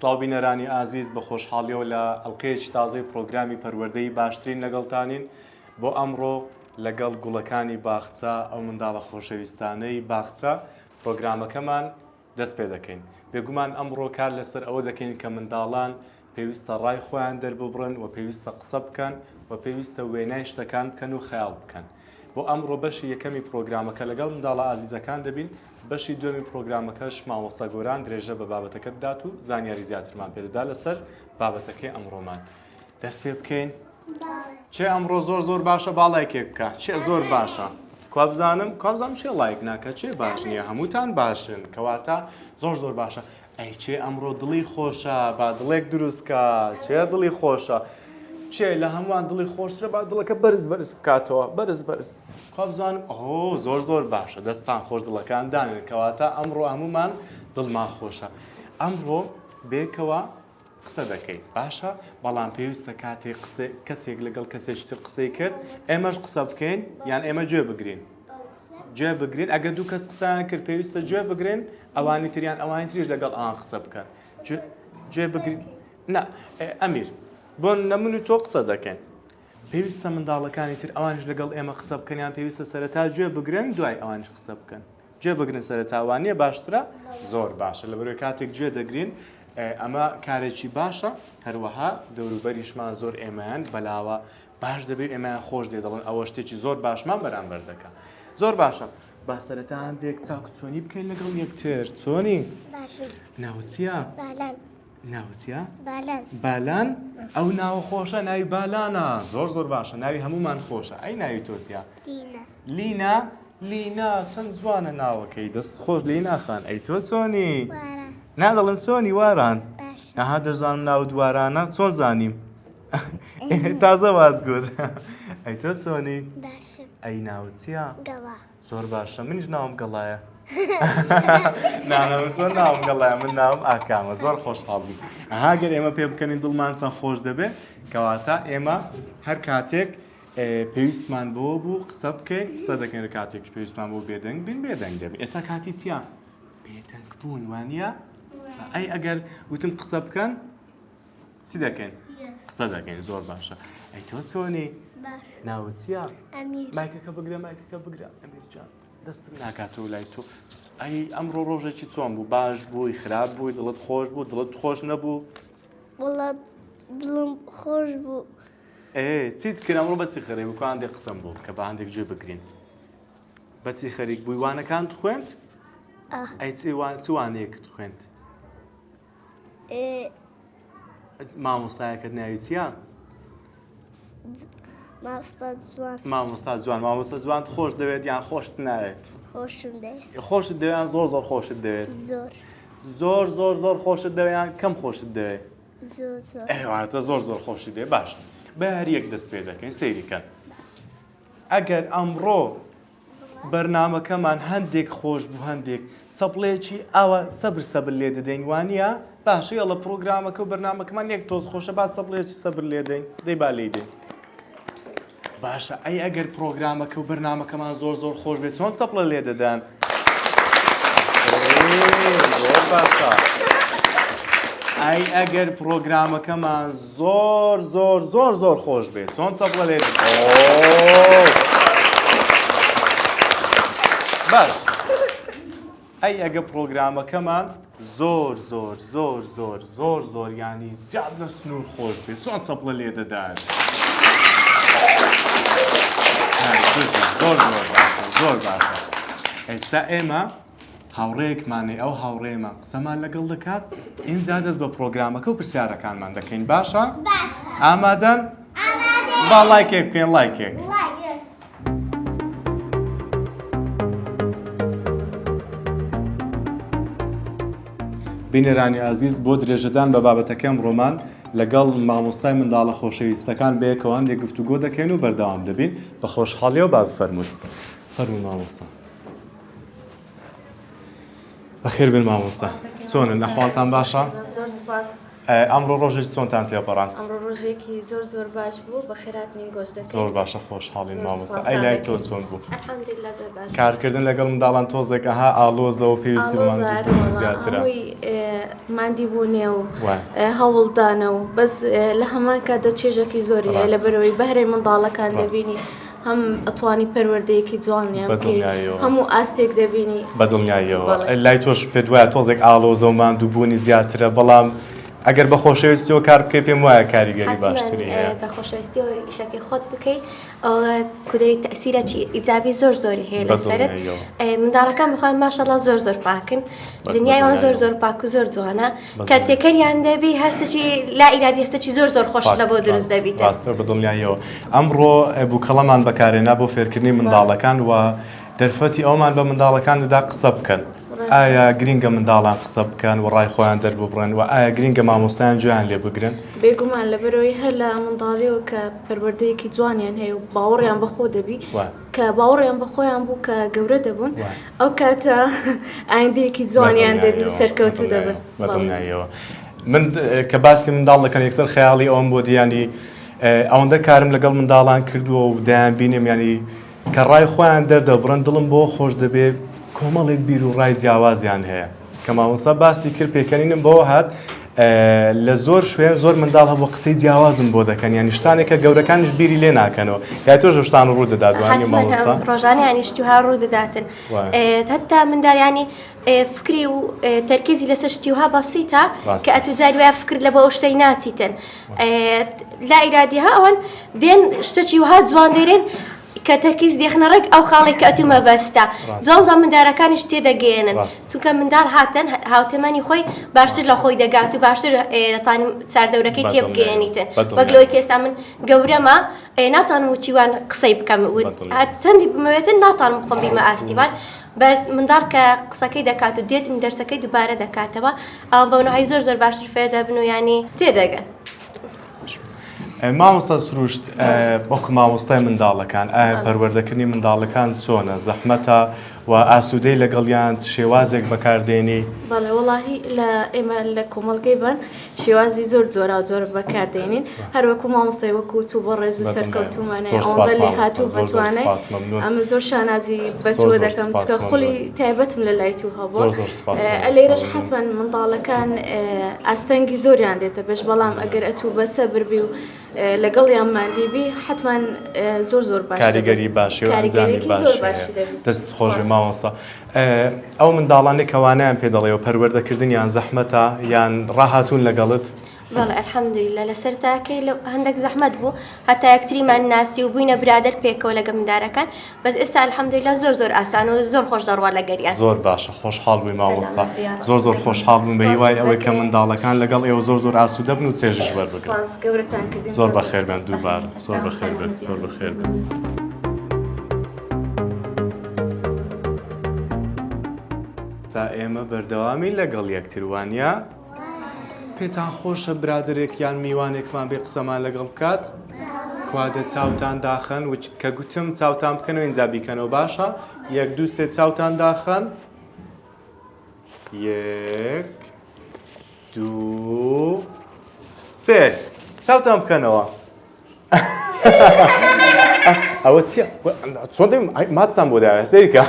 سڵاو بینەرانی ئازیز بە خۆشحاڵیەوە لە ئەڵقەیەکی تازەی پرۆگرامی پەروەردەی باشترین لەگەڵتانین بۆ ئەمڕۆ لەگەڵ گوڵەکانی باخچە ئەو منداڵە خۆشەویستانەی باخچە پرۆگرامەکەمان دەست پێ دەکەین. بێگومان ئەمڕۆ کار لەسەر ئەوە دەکەین کە منداڵان پێویستە ڕای خۆیان دەرببڕن و پێویستە قسە بکەن و پێویستە وێنای شتەکان بکەن و خەیاڵ بکەن. بۆ ئەمڕۆ بەشی یەکەمی پرۆگرامەکە لەگەڵ منداڵە ئازیزەکان دەبین. بەشی دووەمی پرۆگرامەکەش مامۆستا گۆران درێژە بە بابەتەکە بدات و زانیاری زیاترمان پێدەدا لەسەر بابەتەکەی ئەمڕۆمان. دەست پێ بکەین. چێ ئەمڕۆ زۆر باشە باڵایکێک بکە؟ چێ زۆر باشە؟ کوابزانم چێ لایک ناکە؟ چێ باش نییە؟ هەمووتان باشن کەواتە زۆر باشە. ئەی چێ ئەمڕۆ دڵی خۆشە با دڵێک دروستکە؟ چێ دڵی خۆشە؟ چێ لە هەمووان دڵی خۆشترە با دڵەکە بەرز بکاتەوە بەرز. خوابزانم زۆر باشە دەستان خۆش دڵەکان دانێن کەواتە ئەمڕۆ هەمومان دڵمان خۆشە. ئەمڕۆ بێکەوە قسە دەکەیت باشە بەڵام پێویستە کاتێک کەسێک لەگەڵ کەسێکتر قسەی کرد ئێمەش قسە بکەین یان ئێمە گوێ بگرین ئەگەر دوو کەس قسەیان کرد پێویستە گوێ بگرین ئەوانی تریان ئەوانی تریش لەگەڵ ئەوان قسە بکەن گوێ بگرین نا ئەمیر بۆ نەمون و تۆ قسە دەکەین پێویستە منداڵەکانی تر ئەوانش لەگەڵ ئێمە قسە بکەنیان پێویستە سەرەتا گوێ بگرن دوای ئەوانش قسە بکەن گوێ بگرن سەرەتاوانیە باشترە زۆر باشە لەبەرەوەی کاتێک گوێ دەگرین ئەمە کارێکی باشە هەروەها دەوروبەریشمان زۆر ئێمەیان بەلاوە باش دەبێت ئێمەیان خۆش دێ دەڵێن ئەوە شتێکی زۆر باشمان بەرامبەر دەکات زۆر باشە با سەرەتا هەندێک چاوکچۆنی بکەین لەگەڵ یەکتر چۆنی؟ ناوچیە؟ ناوچیە؟ بالان؟ ئەو ناوە خۆشە ناوی بالانە زۆر باشە ناوی هەمومان خۆشە ئەی ناوی تۆچیە؟ لینا چەند جوانە ناوەکەی دەست خۆش لێی ناخان ئەی تۆ چۆنی؟ نادەڵم چۆنی واران؟ ئەها دەزانم ناو دوارانە چۆن زانیم؟ تازە وات گوت ئەی تۆ چۆنی؟ ئەی ناوت چییە؟ زۆر باشە منیش ناوم گەڵایە نانەوە چۆن ناوم گەڵایە من ناوم ئاکامە زۆر خۆشحاڵی ئەها گەر ئێمە پێ بکەنین دڵمان چەند خۆش دەبێت کەواتە ئێمە هەر کاتێک پێویستمان بۆ بوو قسە بکەین قسە دەکەین لە کاتێک پێویستمان بۆ بێدەنگ بین بێدەنگ دەبین ئێستا کاتی چییە؟ بێدەنگ بوون وانە؟ ئەی ئەگەر وتم قسە بکەن چی دەکەین؟ قسە دەکەین زۆر باشە ئەی تۆ چۆنی؟ ناوت چییە؟ مایکەکە بگرە ئەمیرجان دەستم ناکاتەوە لای تۆ ئەی ئەمڕۆ ڕۆژێکی چۆن بوو باش بووی خراپ بووی دڵت خۆش بوو دڵت خۆش نەبوو؟ وڵات دڵم خۆش بوو چیت کرد ئەمڕۆ بەچی خەریک بوو هەندێک قسەم بوو کە بە هەندێک گوێ بگرین بەچی خەریک بووی وانەکانت خوێند؟ ئەی چ وانەیەکت خوێند؟ مامۆستایەکەت ناوی چییە؟ مامۆستا جوان خۆش دەوێت یان خۆشت ناوێت؟ خۆشت دەوێت یان زۆر خۆشت دەوێت؟ زۆر خۆشت دەوێت یان کەم خۆشت دەوێت؟ ئێواتە زۆر خۆشی دەوێت باش بە هەر یەک دەست پێ دەکەین سەیریکەن ئەگەر ئەمڕۆ بەرنامەکەمان هەندێک خۆش بوو هەندێک چەپڵەیەکی ئەوە سەبر لێ دەدەین وانە باشە یاڵە پرۆگرامەکە و بەرنامەکەمان یەک تۆز خۆشە بعد چەپڵەیەکی سەبر لێ دەین دەی با لێی دەین باشە ئەی ئەگەر پرۆگرامەکە و بەرنامەکەمان زۆر خۆش بێت چۆن چەپڵە لێ دەدەن؟ زۆر باشە ئەی ئەگەر پرۆگرامەکەمان زۆر خۆش بێت چۆن چەپڵە لێ دەدەن؟ باش ئەی ئەگە پرۆگرامەکەمان زۆر ینی زیاد لە سنوور خۆش بێت چۆن چەپڵە لێ دەدەن؟ زۆر باشە ئێستا ئێمە هاوڕێیەکمانێ ئەو هاوڕێمە قسەمان لەگەڵ دەکات ئینجا دەست بە پرۆگرامەکە و پرسیارەکانمان دەکەین باشە؟ ئامادەن؟ با لایکێک بکەین لایکێک بینەرانی ئازیز بۆ درێژەدان بە بابەتەکەم ڕۆمان لەگەڵ مامۆستای منداڵە خۆشەویستەکان بەیەکەوە هەندێک گفتوگۆ دەکەین و بەردەوام دەبین بە خۆشحاڵیەوە با بفەرمووت فەرمووی مامۆستا بەخێر بن مامۆستا چۆنن ئەحواڵتان باشە؟ زۆر سوپاس ئەمڕۆ ڕۆژێک چۆنتان تێپەڕاند؟ ئەمڕۆ ڕۆژێکی زۆر باش بوو بە خێرات نین گۆشت دەکەین. زۆر باشە خۆشحاڵین مامۆستا. ئەی لای تۆ چۆن بوو؟ ئەلحەمدولیلا زۆر باش. کارکردن لەگەڵ منداڵان تۆزێک ئەها ئالۆزەوە پێویستی بمان زیاترە. هەمووی مادی بوونێ و هەوڵدانە و بەس لە هەمان کاتدا چێژێکی زۆری هەیە لەبەرەوەی بەهرەی منداڵەکان دەبینی هەم ئەتوانی پەروەردەیەکی جوانیان بکەی هەموو ئاستێک دەبینی بەدڵنیاییەوە. لای تۆش پێت وایە تۆزێک ئالۆزە و ماندووبوونی زیاترە بەڵام ئەگەر بە خۆشەویستیەوە کار بکەی پێم وایە کاریگەری باشتری هەیە. بە خۆشەویستیەوە ئیشەکەی خۆت بکەیت ئەوە کودەری تەسیرەکی ئیجابی زۆری هەیە لەسەرت. منداڵەکان بخوان ماشەڵڵا زۆر پاکن، دنیایوان زۆر پاک و زۆر جوانە، کە تێکەریان دەبی هەستێکی لا ئیرادی هەستێکی زۆر خۆش لە بۆ دروست دەبیتە. ڕاستە بەدڵنیاییەوە. ئەمڕۆ بووکەڵەمان بەکارێنا بۆ فێرکردنی منداڵەکان و دەرفەتی ئەومان بە منداڵەکاندا قسە بکەن. ئایا گرینگە منداڵان قسە بکەن و ڕای خۆیان دەرببڕێن و ئایا گرینگە مامۆستایان گوێیان لێ بگرن؟ بێگومان لەبەرەوەی هەر لە منداڵیەوە کە پەروەردەیەکی جوانیان هەیە و باوەڕیان بەخۆ دەبی کە باوەڕیان بەخۆیان بوو کە گەورە دەبوون ئەو کاتە ئایندەیەکی جوانیان دەبی سەرکەوتو دەبن. بەدڵنیاییەوە. من کە باسی منداڵ دەکەن یەکسەر خەیاڵی ئەوم بۆ دیانی ئەوەندە کارم لەگەڵ منداڵان کردووە و دەیان بینم ینی کە ڕای خۆیان دەردەبڕن دڵم بۆ خۆش دەبێت کۆمەڵێک بیر و ڕای جیاوازیان هەیە کە مامۆستا باسی کرد پێکەنینم بۆ هات لە زۆر شوێن زۆر منداڵ هەبوو قسەی جیاوازم بۆ دەکەن یانی شتانێکە گەورەکانش بیری لێ ناکەنەوە یا تۆش شتان ڕوو دەدات وانی مامۆستا ڕۆژانە ینی شتیها ڕوو دەداتن هەتا منداڵیانی فکری و تەرکیزی لەسەر شتیها بەسیتە کە ئەتوزاری وایە فکر لە بە ئەو شتەی ناچیتن لا ئیرادیها ئەوەن دێن شتێکی وها جوان دەێرێن کە تەرکیز دێخنە ڕێک ئەو خاڵی کە ئەتومە بەستە جوانزان مندارەکانیش تێدەگەێنن چونکە منداڵ هاتن هاوتەمەنی خۆی باشتر لە خۆی دەگات و باشتر دەتانی چاردەورەکەی تێبگەێنیتن وەکلەوەی کە ئێستا من گەورەمە ناتانم وچیوان قسەی بکەم چەندی بمەوێتن ناتانم بخۆم بیمە ئاستیوان بەس منداڵ کە قسەکەی دەکات و دێتم دەرسەکەی دووبارە دەکاتەوە ئەو بەونەهای زۆر باشتر فێر دەبن و ینی تێدەگەن. مامۆستا سروشت وەکو مامۆستای منداڵەکان ئایا پەروەردەکردنی منداڵەکان چۆنە زەحمەتە و ئاسوودەی لەگەڵیان شێوازێک بەکاردێنی؟ بەڵێ وەڵاهی لە ئێمە لە کۆمەڵگەی بن شێوازی زۆر بەکاردێنین هەروەکو مامۆستای وەکو تو بۆ ڕێز و سەرکەوتومانەیە ئەوەندە لێ هاتوو بتوانێت ئەمە زۆر شانازی بەتوە دەکەم چکە خوڵی تایبەتم لە لای تو هەبوو لێرەش حتمەن منداڵەکان ئاستەنگی زۆریان دێتە بەش بەڵام ئەگەر ئەتوو بەسە بربی و لەگەڵیان مادیبی حتمەن زۆر باش کاریگەری باشی و ئەنجامی باشی دەست خۆشی مامۆستا. ئەو منداڵانێک کەوانیان پێ دەڵێەوە پەروەردەکردنیان زەحمەتە یان ڕاهاتوون لەگەڵت؟ بەڵێ ئەلحەمدولیلا لەسەر تاکەی لە هەندێک زەحمەت بوو هەتا یەکتریمان ناسی و بووینە برادر پێکەوە لەگە مندارەکان بەس ئێستا ئەلحەمدولیلا زۆر ئاسان و زۆر خۆش دەڕوا لە گەریان. زۆر باشە خۆشحاڵ بووی مامۆستا زۆر خۆشحاڵ بووم بە هیوای ئەوەی کە منداڵەکان لەگەڵ ئێوە زۆر ئاسوودە بن و چێژش وەربگرن. زۆر بەخێر بن دووبار زۆر بەخێر بن. تا ئێمە بەردەوامی لەگەڵ یەکتر وانە پێتان خۆشە برادرێک یان میوانێکمان بێ قسەمان لەگەڵ بکات کوادە چاوتان داخەن و کە گوتم چاوتان بکەنەوە ئینجا بیکەنەوە باشە یەک دوو سێ چاوتان داخەن یەک دوو سێ چاوتان بکەنەوە ئەوە چییە؟ چۆن دەیم ماتتان بۆ داوێ سەیریکە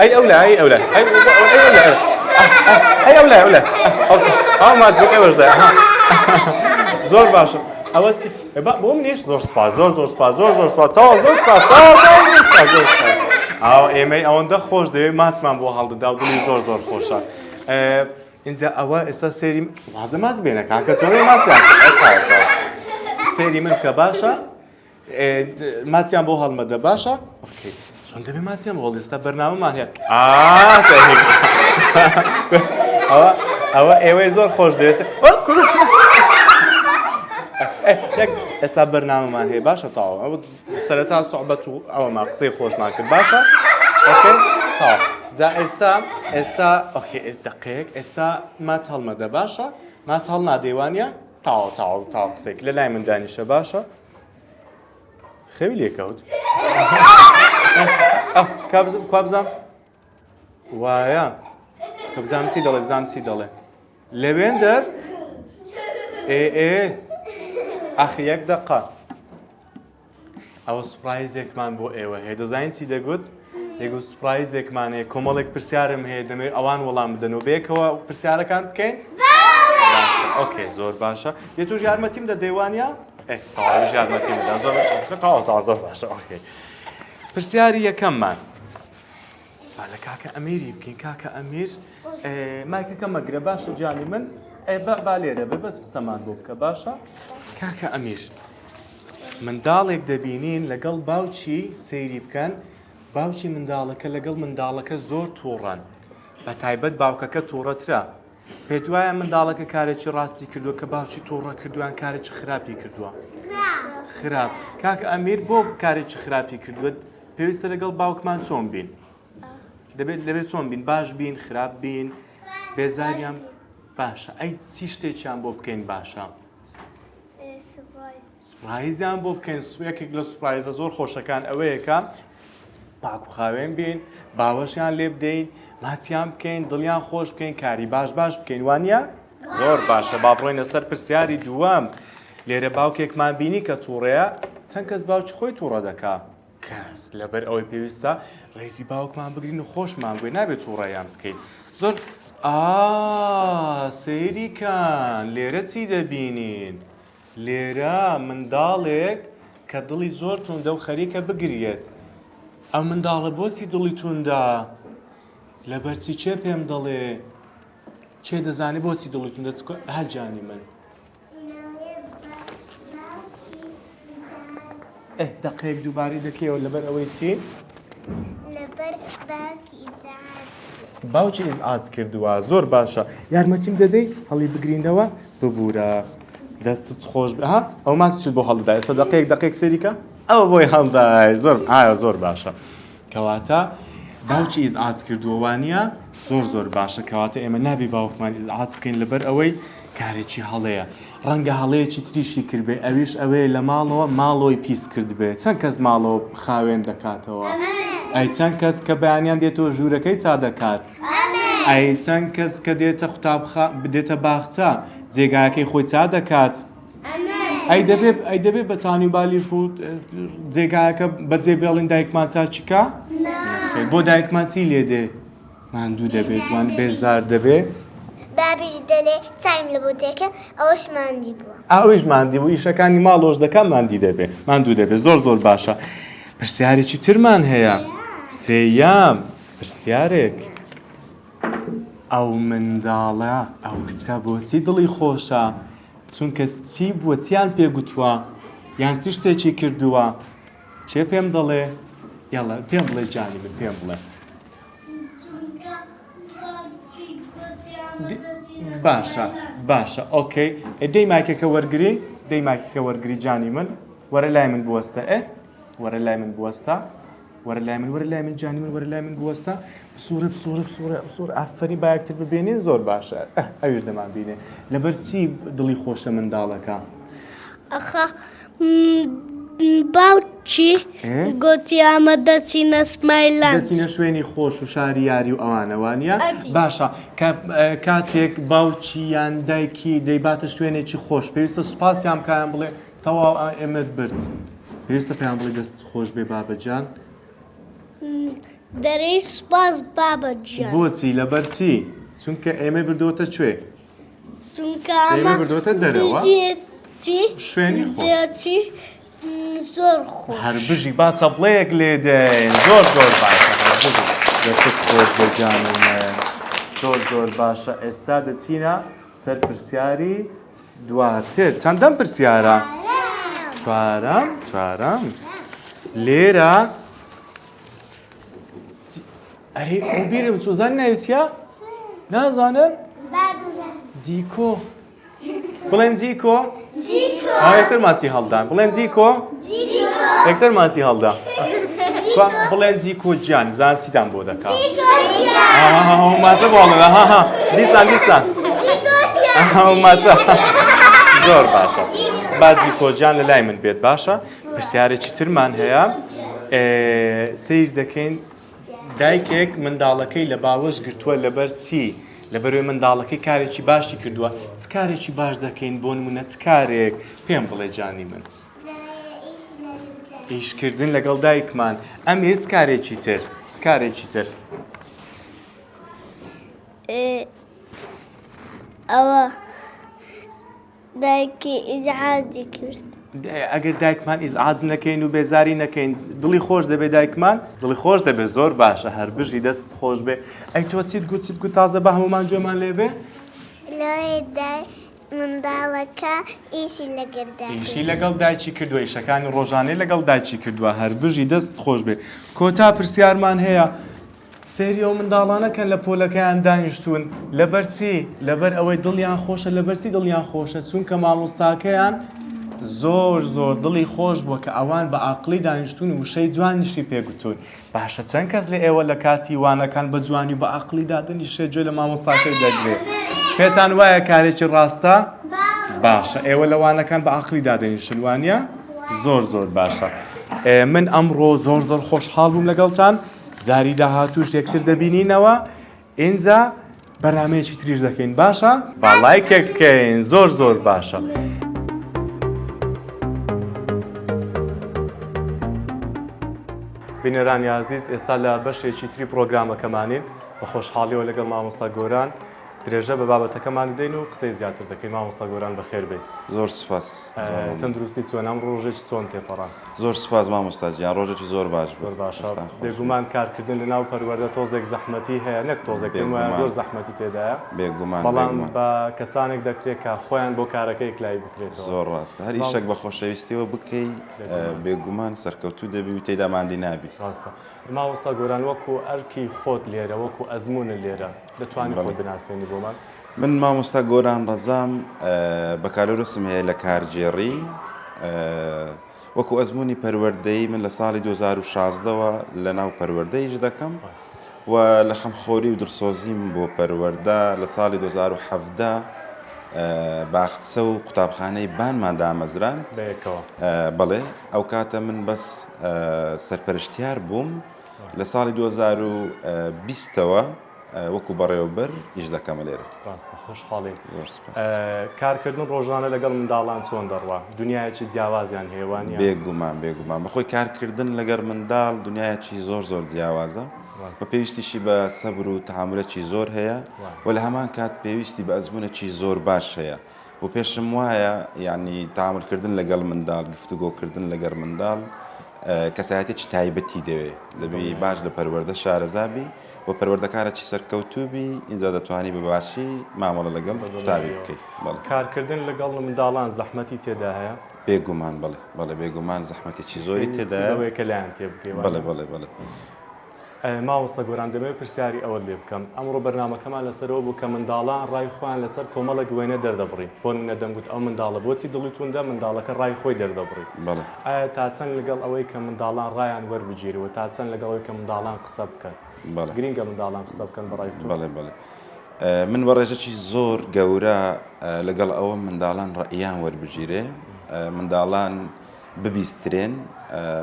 ئەی ئەولە ئەو مات بۆ ئێوەشدا زۆر باشە ئەوە چی بۆ منیش زۆر سپاس زۆر سپاس ئەو ئێمەی ئەوەندە خۆش دەوێت ماچمان بۆ هەڵدەدا و دڵی زۆر خۆشە. اینجا ئەوە ئێستا سێری وازە ماچ بێنە کاکە چۆنەی ماچیان سێری من کە باشە ماچیان بۆ هەڵمەدە باشە چۆن دەبێ ماچیان بۆ ئێستا بەرنامەمان هەیە ئەوە ئێوەی زۆر خۆش دەوێت ئێستا بەرنامەمان هەیە باشە تاوە ئەوە سەرەتا سوحبەت و ئەوەمان قسەی خۆشمان کرد باشە تاوە جا ئێستا دقەیەک ئێستا ماچ هەڵمەدە باشە ماچ هەڵ نادەیوانە تاو قسێک لە لای من دانیشە باشە خەوی لێکەوت کا بزانم وایە کە بزانم چی دەڵێ لەوێن دەر إيه أخي يك دقة أو سبرايزێکمان بۆ ئێوە هەیە دەزانین چی دەگوت دەگوت سپرایزێکمان هەیە کۆمەڵێک پرسیارم هەیە دەمەوێت ئەوان وەڵام بدەن و بەیەکەوە پرسیارەکان بکەین ئۆکێ زۆر باشە دێت توش یارمەتیم دە دەیوانە تەواویش یارمەتیم بدە زۆر باشە ئۆکێ پرسیاری یەکەممان لە کاکە ئەمیری بکەین کاکە ئەمیر مایکەکە مەگرە باشە جانی من با لێرە بێ بەس قسەمان بۆ بکە باشە کاکە ئەمیر منداڵێک دەبینین لەگەڵ باوچی سەیری بکەن باوچی منداڵەکە لەگەڵ منداڵەکە زۆر تووڕەن بە تایبەت باوکەکە تووڕەترە پێت وایە منداڵەکە کارێکی ڕاستی کردووە کە باوچی تووڕە کردووان کارێکی خراپی کردووە خراپ کاکە ئەمیر بۆ کارێکی خراپی کردووە پێویستە لەگەڵ باوکمان چۆن بین دەبێت چۆن بین باش بین خراپ بین بێزاریان باشە ئەی چی شتێکیان بۆ بکەین باشە سوپرایزیان بۆ بکەین یەکێک لە سوپرایزە زۆر خۆشەکان ئەوەیەکە پاک و خاوێن بین باوەشیان لێ بدەین ماچیان بکەین دڵیان خۆش بکەین کاری باش بکەین وانە زۆر باشە با بڕۆینە سەر پرسیاری دووەم لێرە باوکێکمان بینی کە تووڕەیە چەند کەس باوکی خۆی تووڕە دەکا کەس لەبەر ئەوەی پێویستە ڕێزی باوکمان بگرین و خۆشمان بووی نابێت تووڕەیان بکەین زۆر سەیریکان لێرە چی دەبینین لێرە منداڵێک کە دڵی زۆر توندە و خەریکە بگرێت ئەم منداڵە بۆچی دڵی توندە لەبەرچی چێ پێم دەڵێ چێ دەزانی بۆچی دڵی توندە هەجانی من دقەیەک دووباری دەکەیەوە لەبەر ئەوەی چی لەبەر باوکی ئیجاد باوکی ئیزعاج کردووە زۆر باشە یارمەتیم دەدەی هەڵی بگرینەوە ببوورە دەستت خۆش ها ئەو ماچت بۆ هەڵدای ئێستا دقەیەک سەریکە ئەوە بۆی هەڵدای زۆر باشە کەواتە باوکی ئیزعاج کردووە وانە زۆر باشە کەواتە ئێمە نابی باوکمان ئیزعاج بکەین لەبەر ئەوەی کارێکی هەڵەیە ڕەنگە هەڵەیەکی تریشی کردبێ ئەویش ئەوەیە لە ماڵەوەی پیس کردبێ چەند کەس ماڵەوە خاوێن دەکاتەوە ئەی چەند کەس کە بەیانیان دێتەوە ژوورەکەی چا دەکات ئەی چەند کەس کە دێتە بدێتە باخچە جێگایەکەی خۆی چا دەکات ئەی دەبێت بە تانیبالی فوت جێگایەکە بەجێ بێڵین دایکمان چا چیکە بۆ دایکمان چی لێ دێ ماندوو دەبێت وان بێزار دەبێت بابیش دەڵێ چایم لە بۆ دێکە ئەوش ماندی بووە ئەویش ماندی بوو ئیشەکانی ماڵۆش دەکەم ماندی دەبێت ماندوو دەبێت زۆر باشە پرسیارێکی ترمان هەیە سێیام پرسیارێک ئەو منداڵە ئەو کچە بۆچی دڵی خۆشە چونکە چی بووە چیان پێگوتووە یان چی شتێکی کردووە چێ پێم دەڵێ یاڵە پێم بڵێ جانی من پێم بڵێ باشە ئۆکەی دەی مایکەکە وەرگری جانی من وەرە لای من بوەستە وەرە لای من بوەستە وەرە لای من جانی من وەرە لای من بوەستە بسوورە ئافرین بایەکتر ببێنین زۆر باشە ئەویش دەمان بینێ لەبەر چی دڵی خۆشە منداڵەکە ئەخە باوچی گوتی ئەمە دەچینە سمایلاند دەچینە شوێنی خۆش و شاری یاری و ئەوانەوانە باشە کاتێک باوچی یان دایکی دەیباتە شوێنێکی خۆش پێویستە سوپاسیان بکەیان بڵێ تەواو ئێمەت برد پێویستە پێیان بڵێ دەست خۆش بێ بابەجان دەرەی سوپاس بابەجان بۆچی لەبەر چی چونکە ئێمە بردووەتە کوێ چونکە ئێمە بردووەتە دەرەوە شوێنی خۆش زۆر خۆش هەر بژی با چەپڵەیەک لێ دێن زۆر باشە دەست خۆش بەجانم زۆر باشە ئێستا دەچینە سەر پرسیاری دواتر چەندەم پرسیارە چوارەم لێرە ئەرێ ئەو بیرم سوزان ناویستە نازانن جیکۆ بڵێن جیکۆ یەکسەر ماچی هەڵدان بڵێن جیکۆ یەکسەر ماچی هەڵدا بڵێن جیکۆ گیان بزان چیتان بۆ دەکات ماچە بۆڵێ دیسان ماچە زۆر باشە با جیکۆ گیان لە لای من بێت باشە پرسیارێکی ترمان هەیە سیر دەکەین دایکێک منداڵەکەی لە باوەش گرتووە لەبەر چی لەبەرەوەی منداڵەکەی کارێکی باشی کردووە چ کارێکی باش دەکەین بۆ نمونە چ کارێک پێم بڵێ جانی من ئیشکردن لەگەڵ دایکمان ئەمیر چ کارێکی تر چ کارێکی تر ئەوە دایکی ئیزعاجی کرد ئەگەر دایکمان ئیزعاج نەکەین و بێزاری نەکەین دڵی خۆش دەبێت دایکمان دڵی خۆش دەبێت زۆر باشە هەر بژی دەست خۆش بێ ئەی تۆ چیت گوت تازە بە هەمومان جۆمان لێبێ لای منداڵەکە ئیشی ئیشی لەگەڵ دایکی کردووە ئیشەکانی ڕۆژانەی لەگەڵ دایکی کردووە هەر بژی دەست خۆش بێ کۆتا پرسیارمان هەیە سێری ئەو منداڵانەکەن لە پۆلەکەیان دانیشتوون لەبەرچی لەبەر ئەوەی دڵیان خۆشە لەبەرچی دڵیان خۆشە چونکە مامۆستاکەیان زۆر دڵی خۆش بووە کە ئەوان بە عاقلی دانیشتون و وشەی جوانیشی پێگوتون باشە چەند کەس لە ئێوە لە کاتی وانەکان بە جوانی بە عاقلی دادنی شێجوێ لە مامۆستاکەی دەگرێت پێتان وایە کارێکی ڕاستە باشە ئێوە لە وانەکان بە عاقلی دادنیشن وانە زۆر باشە من ئەمڕۆ زۆر خۆشحاڵ بووم لەگەڵتان زاری داهاتوش یەکتر دەبینینەوە ئینجا بەرنامەیەکی تریش دەکەین باشە با لایکێک بکەین زۆر باشە بینەرانی عزیز ئێستا لە بەشێکی تری پرۆگرامەکەمانین بە خۆشحاڵیەوە لەگەڵ مامۆستا گۆران درێژە بە بابەتەکەمان دەین و قسەی زیاتر دەکەین مامۆستا گۆران بەخێر بێت زۆر سپاس تەندروستی چۆن ئەم ڕۆژێکی چۆن تێپەڕان زۆر سپاس مامۆستاجیان ڕۆژێکی زۆر باش زۆر باشە بێگومان کارکردن لە ناو پەروەردە تۆزێک زەحمەتی هەیە نەک تۆزێک وایە زۆر زەحمەتی تێدایە بێگومان بەڵام بە کەسانێک دەکرێت کە خۆیان بۆ کارەکەی کلای بکرێتەوە زۆر ڕاستە هەر ئیشێک بە خۆشەویستیەوە بکەی بێگومان سەرکەوتوو دەبی و تێدا ماندی نابی ڕاستە مامۆستا گۆران وەکو ئەرکی خۆت لێرە وەکو ئەزمونە لێرە دەتوانیت خۆت بناسێنی بۆمان من مامۆستا گۆران ڕەزام بەکارەوەسم هەیە لە کارجێڕی وەکو ئەزمموی پەروەردەی من لە ساڵی 2016ەوە لە ناو پەروەردەیش دەکەم و لە خەمخۆری و درسۆزیم بۆ پەروەردە لە ساڵی 2017 باخچە و قوتابخانەی بانمان دامەزران بڵێ ئەو کاتە من بەس سەرپەرشتیار بووم لە ساڵی 2020ەوە وەکو بەڕێوەبەر ئیش دەکەمە لێرە ڕاستە خۆشحاڵی کارکردن ڕۆژانە لەگەڵ منداڵان چۆن دەڕوا دنیایەکی جیاوازیان هێوانە بێگومان بەخۆی کارکردن لەگەر منداڵ دنیایەکی زۆر جیاوازە بە پێویستیشی بە سەبر و تەحملێکی زۆر هەیە و لە هەمان کات پێویستی بە ئەزمونێکی زۆر باش هەیە و پێشم وایە یعنی تەحملکردن لەگەڵ منداڵ گفتوگۆکردن لەگەر منداڵ کەسایەتێکی تایبەتی دەوێت دەبی باش لە پەروەردە شارەزابی و پەروەردەکارێکی سەرکەوتوبی ئینجا دەتوانی بە باشی مامەڵە لەگەڵ قوتابی بکەیت کارکردن لەگەڵ منداڵان زەحمەتی تێدا هەیە بێگومان بەڵێ بێگومان زەحمەتێکی زۆری تێدایە کە لایەن تێ بکەیت بڵێ مامۆستا گۆران دەمەوێت پرسیاری ئەوە لێ بکەم ئەمڕۆ بەرنامەکەمان لەسەرەوە بوو کە منداڵان ڕای خۆیان لەسەر کۆمەڵە وێنە دەردەبڕی بۆ منە دەمگوت ئەو منداڵە بۆچی دڵیتوندا منداڵەکە ڕای خۆی دەردەبڕی ئایا تا چەند لەگەڵ ئەوەی کە منداڵان ڕایان وەربگیرەوە تا چەند لەگەڵ ئەوەی کە منداڵان قسە بکەن گرینگە منداڵان قسە بکەن بەڕای بڵێ من بە ڕێژەکی زۆر گەورە لەگەڵ ئەوە منداڵان ڕائیان وەربگیرێ منداڵان ببیسترێن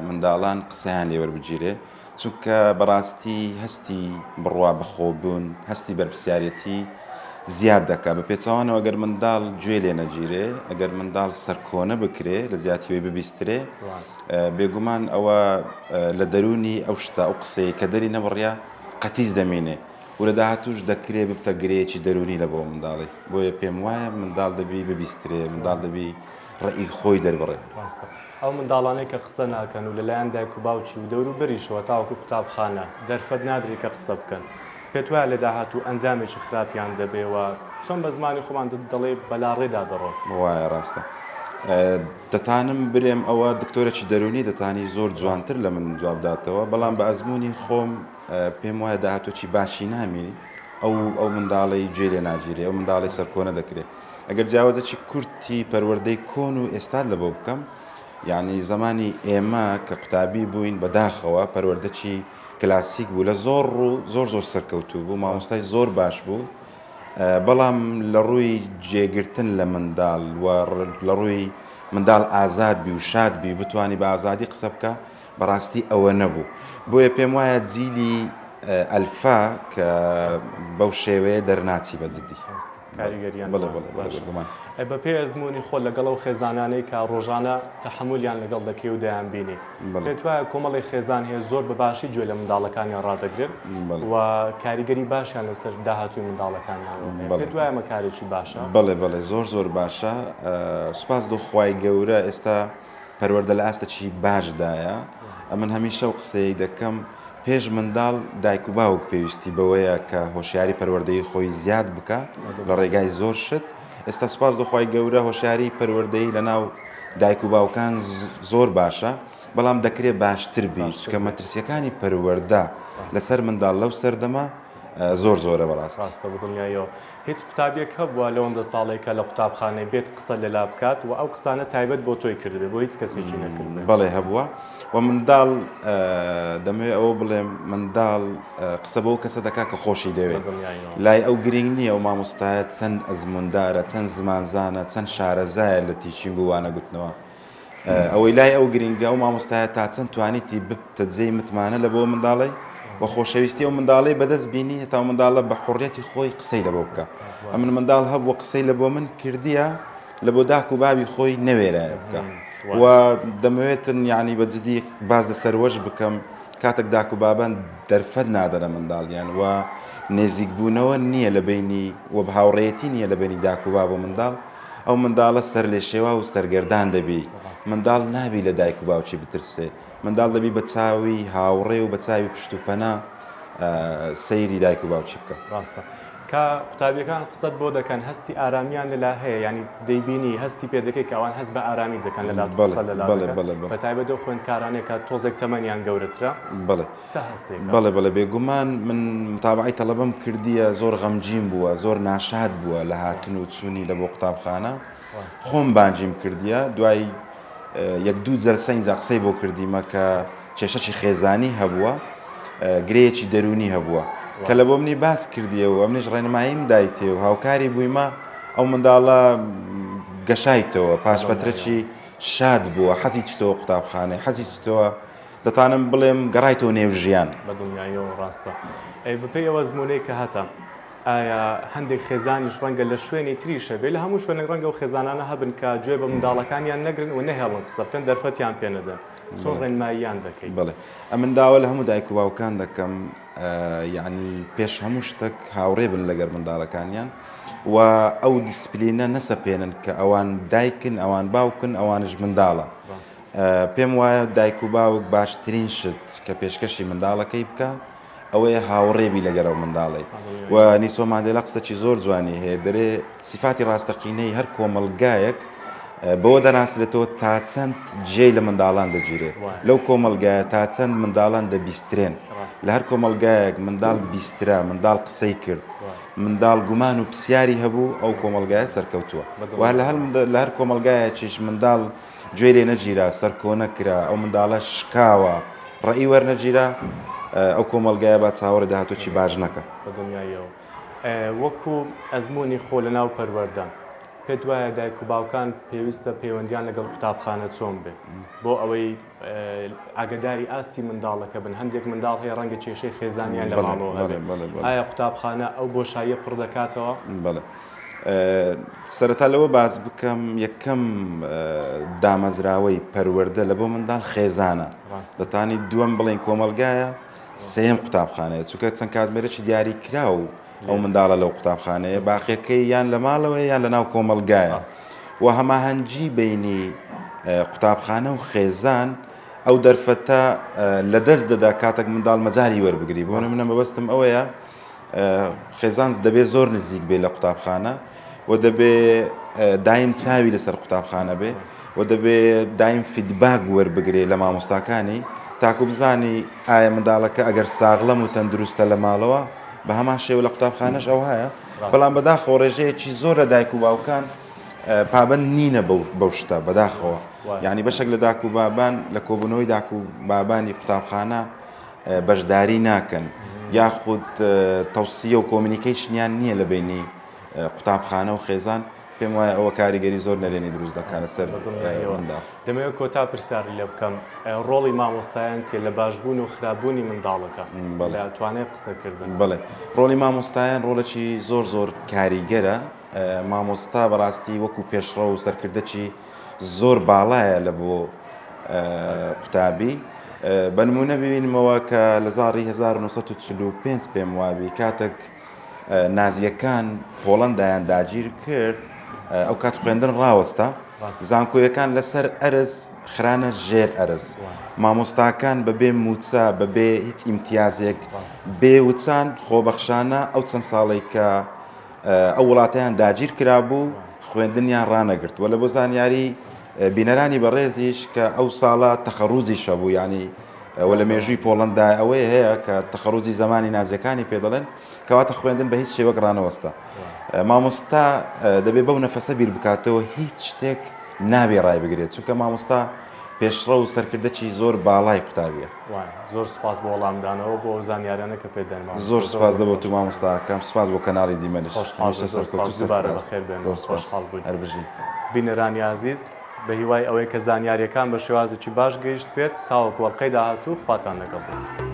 منداڵان قسەیان لێ وەربگیرێ چونکە بەڕاستی هەستی بڕوا بەخۆبوون هەستی بەرپرسیارەتی زیاد دەکات بە پێچەوانەوە ئەگەر منداڵ گوێ لێ نەگیرێ ئەگەر منداڵ سەرکۆنە بکرێ لە زیاتیەوەی ببیسترێ بێگومان ئەوە لە دەرونی ئەو شتە ئەو قسەیە کە دەری نەبڕیا قەتیز دەمێنێ و لە داهاتوش دەکرێ ببتە گرەیەکی دەرونی لە بۆ منداڵی بۆیە پێم وایە منداڵ دەبی ببیسترێ منداڵ دەبی ڕێی خۆی دەربڕێ ئەو منداڵانەی کە قسە ناکەن و لەلایەن دایک و باوکی و دەور و بەریشەوە تاوەکو قوتابخانە دەرفەت نادری کە قسە بکەن پێت وایە لە داهاتوو ئەنجامێکی خراپیان دەبێەوە چۆن بە زمانی خۆمان دەڵێ بەلاڕێدا دەڕۆن وایە ڕاستە دەتانم برێم ئەوە دکتۆرێکی دەرونی دەتانی زۆر جوانتر لە من جوابداتەوە بەڵام بە ئەزمموی خۆم پێم وایە داهاتۆکی باشی نامێنی ئەو منداڵی گوێ لێ ناگیرێ ئەو منداڵی سەرکۆنە دەکرێت ئەگەر جیاوازێکی کورتی پەروەردەی کۆن و ئێستا لە بۆ بکەم یعنی زمانی ئێمە کە قوتابی بووین بەداخەوە پەروەردەکی کلاسیک بوو لە زۆر سەرکەوتوو بوو مامۆستای زۆر باش بوو بەڵام لە ڕووی جێگرتن لە منداڵ و لە ڕووی منداڵ ئازاد بی و شاد بی بتوانی بە ئازادی قسە بکە بەڕاستی ئەوە نەبوو بۆیە پێم وایە جیلی ئەلفا کە بەو شێوەیە دەرناچی بەجددی کاریگەریان بڵێ بەپێ ئەزمموی خۆ لەگەڵ و خێزانانەی کا ڕۆژانە تەحملیان لەگەڵ دەکەی و دەیان بینی پێت وایە کۆمەڵی خێزان هەیە زۆر بەباشی گوێ لە منداڵەکانیان ڕادەگرێت و کاریگەری باشیان لەسەر داهاتوی منداڵەکانیان پێت وایە ئەمە کارێکی باشە بەڵێ زۆر باشە سوپاس دۆخوای گەورە ئێستا پەروەردە لە ئاستەی باشدایە من هەمیشە و قسەی دەکەم پێش منداڵ دایک و باوک پێویستی بەوەیە کە هۆشیاری پەروەردەی خۆی زیاد بکە لە ڕێگای زۆر شت ئێستا سوپاس دۆخوای گەورە هۆشیاری پەروەردەی لە ناو دایک و باوکان زۆر باشە بەڵام دەکرێت باشتر بیت کە مەترسیەکانی پەروەردە لەسەر منداڵ لەو سەردەما زۆرە بەڕاستە دڵنیایەوە هیچ قوتابیەک هەبووە لەوەندە ساڵێکە لە قوتابخانەی بێت قسە لەلا بکات و ئەو قسانە تایبەت بۆ تۆی کردێ بۆ هیچ کەسێکی نەکرد بەڵێ هەبووە و منداڵ دەمەوێت ئەوە بڵێم منداڵ قسە بەو کەسە دەکا کە خۆشی دەوێت لای ئەو گرنگ نییە و مامۆستایە چەند ئەزموندارە چەند زمانزانە چەند شارەزایە لە تیچینگ و وانە گوتنەوە ئەوەی لای ئەو گرنگە و مامۆستایە تا چەند توانیتی بتە جێی متمانە لە بۆ منداڵی بە خۆشەویستی ئەو منداڵی بەدەست بینی هێتا منداڵە بە حڕەتی خۆی قسەی لە بۆ بکە ئەمن منداڵ هەبووە قسەی لە بۆ من کردیە لە بۆ داک و بابی خۆی نەوێرایە بکە و دەمەوێتن یعنی بەجددی باز لە سەروەش بکەم کاتێک داک و بابان دەرفەت نادەرە منداڵیان و نێزیکبوونەوە نییە لە بینی و بە هاوڕێتی نییە لە بینی داک و باب و منداڵ ئەو منداڵە سەر لێ شێوا و سەرگەردان دەبی منداڵ نابی لە دایک و باوکی بترسێ منداڵ دەبی بە چاوی هاوڕێ و بە چاوی پشت و پەنا سەیری دایک و باوکی بکە ڕاستە کە قوتابیەکان قسەت بۆ دەکەن هەستی ئارامیان لەلا هەیە ینی دەیبینی هەستی پێ دەکەی کە ئەوان هەست بە ئارامی دەکەن لەلا بە تایبەت خوێندکارانێک کە تۆزێک تەمەنیان گەورەترە بەڵێ بێگومان من متابعی تەڵەبەم کردیە زۆر غەمجین بووە زۆر ناشاد بووە لە هاتن و چوونی لە بۆ قوتابخانە خۆم بانجیم کردیە دوای یەک دوو جەلسە ئینجا قسەی بۆ کردیمە کە کێشەی خێزانی هەبووە گرەیەکی دەرونی هەبووە کە لە بۆ منی باس کردیە و ئەمنیش ڕێنماییم دایتێ و هاوکاری بوویمە ئەو منداڵە گەشایتەوە پاشپەترەی شاد بووە حەزی چتەوە قوتابخانەی حەزی چتەوە دەتانم بڵێم گەڕایتەوە نێو ژیان بە دنیایەوە ڕاستە بەپێی ئەوە زمونەی کە هەتە ئایا هەندێک خێزانیش ڕەنگە لە شوێنی تریشە بێ لە هەموو شوێنێک ڕەنگە و خێزانانە هەبن کە گوێ بە منداڵەکانیان نەگرن و نەهێڵن قسە بکەن دەرفەتیان پێ نەدەن چۆن ڕێنماییان دەکەیت بڵێ ئەمن داوە لە هەموو دایک و باوکان دەکەم یعنی پێش هەموو شتێک هاوڕێ بن لەگەر منداڵەکانیان و ئەو دیسپلینە نەسەپێنن کە ئەوان دایکن ئەوان باوکن ئەوانش منداڵە پێم وایە دایک و باوک باشترین شت کە پێشکەشی منداڵەکەی بکە ئەوەیە هاوڕێبی لەگەرەو منداڵی و نیسۆ ماندێلا قسەی زۆر جوانی هەیە دەرێ سیفاتی ڕاستەقینەی هەر کۆمەڵگایەک بەوە دەناسرێتەوە تا چەند جێ لە منداڵان دەگیرێت لەو کۆمەلگایە تا چەند منداڵان دەبیسترێن لە هەر کۆمەلگایەک منداڵ بیسترا منداڵ قسەی کرد منداڵ گومان و پرسیاری هەبوو ئەو کۆمەلگایە سەرکەوتووە و لە هەر کۆمەلگایەکیش منداڵ گوێ لێ نەگیرا سەر کۆ نەکرا ئەو منداڵە شکاوە ڕێی وەرنەگیرا ئەو کۆمەلگایە با چاوەڕێ داهاتۆکی باش نەکە بە دنیایەوە وەکو ئەزمموی خۆ لە ناو پەروەردە پێت وایە دایک و باوکان پێویستە پەیوەندیان لەگەڵ قوتابخانە چۆن بێت بۆ ئەوەی ئاگداری ئاستی منداڵەکە بن هەندێک منداڵ هەیە ڕەنگە کێشەی خێزانیان لە ماڵەوە هەبێت ئایا قوتابخانە ئەو بۆشاییە پڕ دەکاتەوە؟ بەڵێ سەرەتا لەوە باز بکەم یەکەم دامەزراوەی پەروەردە لە بۆ منداڵ خێزانە دەتانی دووەم بڵێن کۆمەلگایە سێم قوتابخانەیە چونکە چەند کاتمێرەی دیاری کرا و ئەو منداڵە لەو قوتابخانەیە باقیەکەی یان لە ماڵەوەی یان لە ناو کۆمەلگایە و هەماهەنگی بینی قوتابخانە و خێزان ئەو دەرفەتە لە دەست دەدا کاتێک منداڵ مەجاری وەربگری بۆ منە مەبەستم ئەوەیە خێزان دەبێت زۆر نزیک بێ لە قوتابخانە و دەبێ دایم چاوی لەسەر قوتابخانە بێ و دەبێ دایم فیدباک وەربگرێ لە مامۆستاکانی تاکو بزانی ئایا منداڵەکە ئەگەر ساغڵەم و تەندروستە لە ماڵەوە بە هەمان شێوە لە قوتابخانەش ئەو هەیە بەڵام بەداخەوە ڕێژەیەکی زۆرە دایک و باوکان پابەند نینە بەو شتە بەداخەوە یعنی بەشێک لە داک و بابان لە کۆبوونەوەی داک و بابانی قوتابخانە بەشداری ناکەن یاخود تەوسیە و کۆمینیکیشنیان نییە لە بینی قوتابخانە و خێزان پێم وایە ئەوە کاریگەری زۆر نەرێنی دروست دەکاتە سەر منداڵ. دەمەوێت کۆتا پرسیاری لێ بکەم ڕۆڵی مامۆستایان چیە لە باشبوون و خراپبوونی منداڵەکە لە توانێت قسەکردن؟ بڵێ ڕۆڵی مامۆستایان ڕۆڵێکی زۆر کاریگەرە. مامۆستا بەڕاستی وەکو پێشڕە و سەرکردەی زۆر باڵایە لە بۆ قوتابی. بە نمونە ببینمەوە کە لە ساڵی 1945 پێم وابی کاتێک نازیەکان پۆڵەندایان داگیر کرد ئەو کات خوێندن ڕاوەستە زانکۆیەکان لەسەر ئەرز خرانە ژێر ئەرز مامۆستاکان بەبێ موچە بەبێ هیچ ئیمتیازێک بێ وچان خۆبەخشانە ئەو چەند ساڵێک کە ئەو وڵاتیان داگیر کرابوو خوێندنیان ڕانەگرت و لە بۆ زانیاری بینەرانی بەڕێزیش کە ئەو ساڵە تەخەڕوزی شەبوو ینی و لە مێژووی پۆڵەندا ئەوەیە هەیە کە تەخەڕوزی زمانی نازیەکانی پێدەڵێن کەواتە خوێندن بە هیچ شێوەک ڕانەوەستا. مامۆستا دەبێت بەو نەفەسە بیر بکاتەوە هیچ شتێک نابێ ڕای بگرێت چونکە مامۆستا پێشڕە و سەرکردەی زۆر باڵای قوتابیە. زۆر سپاس بۆ وەڵامدانەوە بۆ زانیاریانە کە پێدەن. زۆر سپاس دەبێت و مامۆستاکەم سپاس بۆ کەناڵی دیمەنش دووبارە بەخێر بێن. زۆر خۆشحاڵ بووین. هەربژین. بینەرانی عزیز بە هیوای ئەوەی کە زانیاریەکان بە شێوازێکی باش گەیشت بێت تاوەکو وەڵقەی داهاتوو خواتان لەگەڵ بێت.